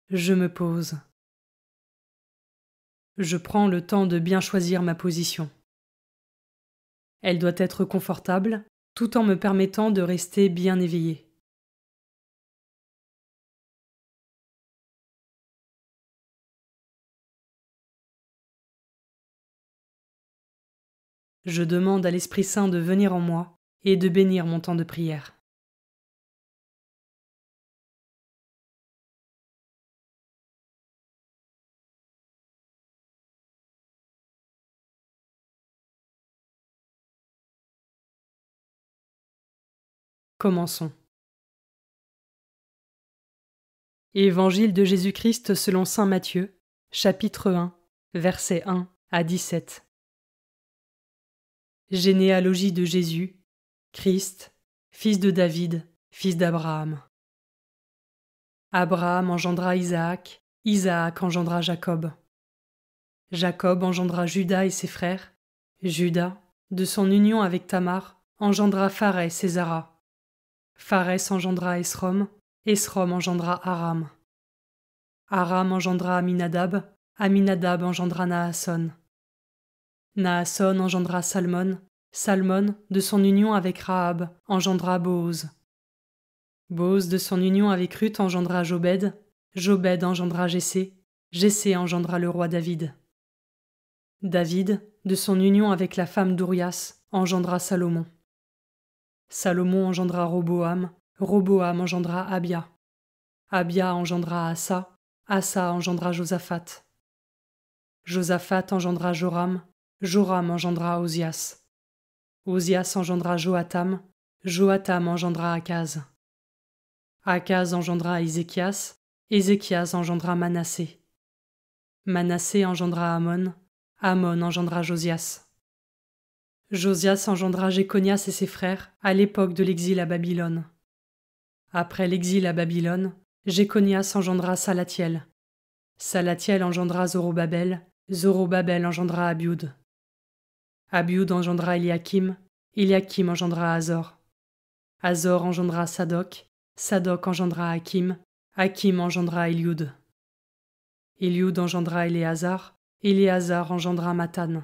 Je me pose. Je prends le temps de bien choisir ma position. Elle doit être confortable, tout en me permettant de rester bien éveillé. Je demande à l'Esprit Saint de venir en moi et de bénir mon temps de prière. Commençons. Évangile de Jésus-Christ selon saint Matthieu, chapitre 1, versets 1 à 17. Généalogie de Jésus, Christ, fils de David, fils d'Abraham. Abraham engendra Isaac, Isaac engendra Jacob. Jacob engendra Juda et ses frères. Juda, de son union avec Tamar, engendra Pharès et Zara. Pharès engendra Esrom, Esrom engendra Aram. Aram engendra Aminadab, Aminadab engendra Naasson. Naasson engendra Salmon, Salmon, de son union avec Rahab, engendra Booz. Booz, de son union avec Ruth, engendra Jobed, Jobed engendra Jessé, Jessé engendra le roi David. David, de son union avec la femme d'Urias, engendra Salomon. Salomon engendra Roboam, Roboam engendra Abia. Abia engendra Asa, Asa engendra Josaphat. Josaphat engendra Joram, Joram engendra Osias. Osias engendra Joatam, Joatam engendra Akaz. Akaz engendra Ézéchias, Ézéchias engendra Manassé. Manassé engendra Amon, Amon engendra Josias. Josias engendra Jéconias et ses frères à l'époque de l'exil à Babylone. Après l'exil à Babylone, Jéconias engendra Salathiel. Salathiel engendra Zorobabel, Zorobabel engendra Abiud. Abiud engendra Eliakim, Eliakim engendra Azor. Azor engendra Sadoc, Sadoc engendra Hakim, Hakim engendra Eliud. Eliud engendra Éléazar, Éléazar engendra Mathan.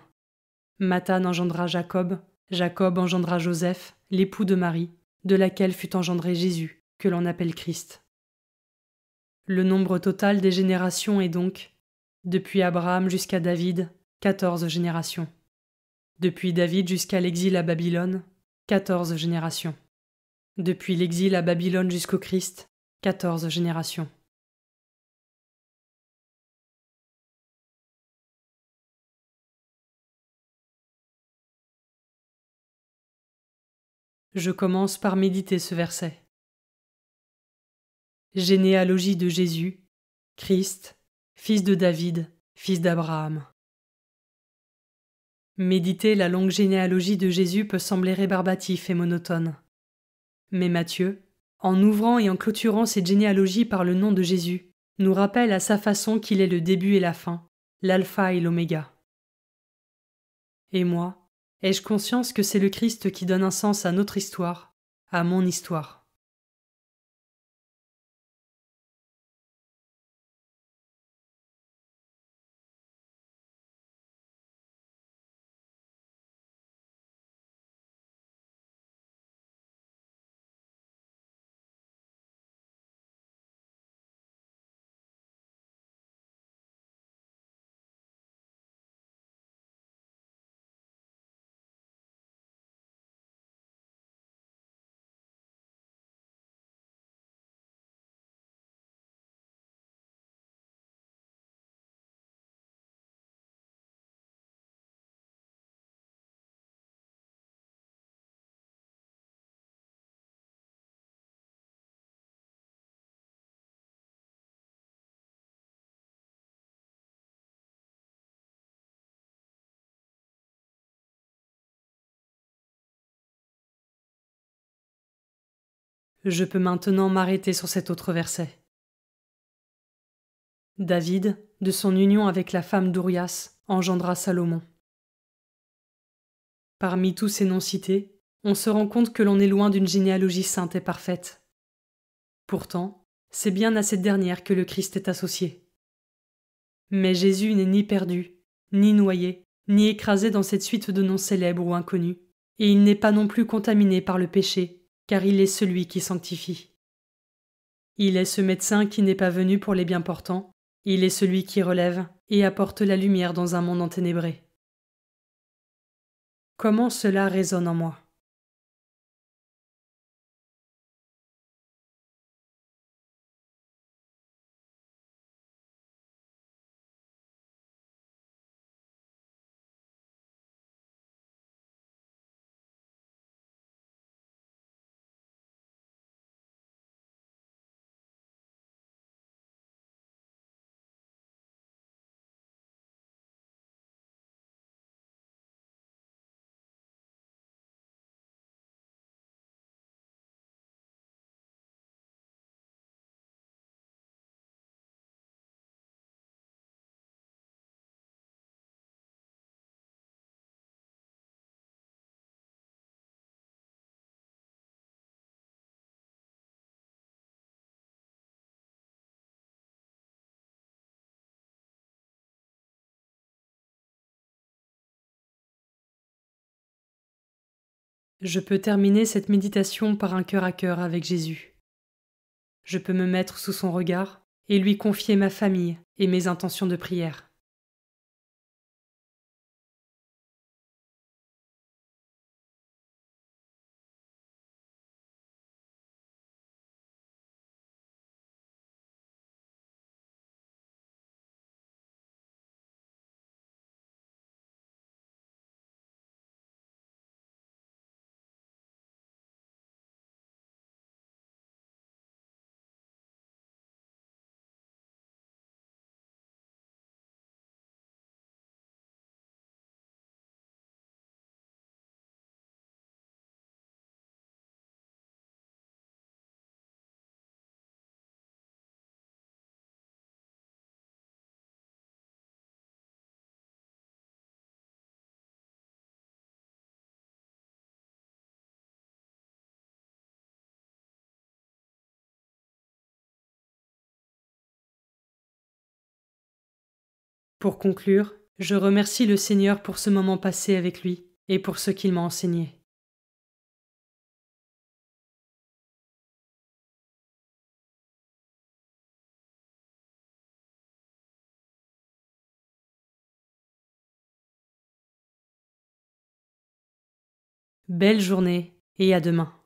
Mathan engendra Jacob, Jacob engendra Joseph, l'époux de Marie, de laquelle fut engendré Jésus, que l'on appelle Christ. Le nombre total des générations est donc, depuis Abraham jusqu'à David, 14 générations. Depuis David jusqu'à l'exil à Babylone, 14 générations. Depuis l'exil à Babylone jusqu'au Christ, 14 générations. Je commence par méditer ce verset. Généalogie de Jésus, Christ, fils de David, fils d'Abraham. Méditer la longue généalogie de Jésus peut sembler rébarbatif et monotone. Mais Matthieu, en ouvrant et en clôturant cette généalogie par le nom de Jésus, nous rappelle à sa façon qu'il est le début et la fin, l'alpha et l'oméga. Et moi, ai-je conscience que c'est le Christ qui donne un sens à notre histoire, à mon histoire? Je peux maintenant m'arrêter sur cet autre verset. David, de son union avec la femme d'Urias, engendra Salomon. Parmi tous ces noms cités, on se rend compte que l'on est loin d'une généalogie sainte et parfaite. Pourtant, c'est bien à cette dernière que le Christ est associé. Mais Jésus n'est ni perdu, ni noyé, ni écrasé dans cette suite de noms célèbres ou inconnus, et il n'est pas non plus contaminé par le péché, car il est celui qui sanctifie. Il est ce médecin qui n'est pas venu pour les bien-portants, il est celui qui relève et apporte la lumière dans un monde enténébré. Comment cela résonne en moi? Je peux terminer cette méditation par un cœur à cœur avec Jésus. Je peux me mettre sous son regard et lui confier ma famille et mes intentions de prière. Pour conclure, je remercie le Seigneur pour ce moment passé avec lui et pour ce qu'il m'a enseigné. Belle journée et à demain.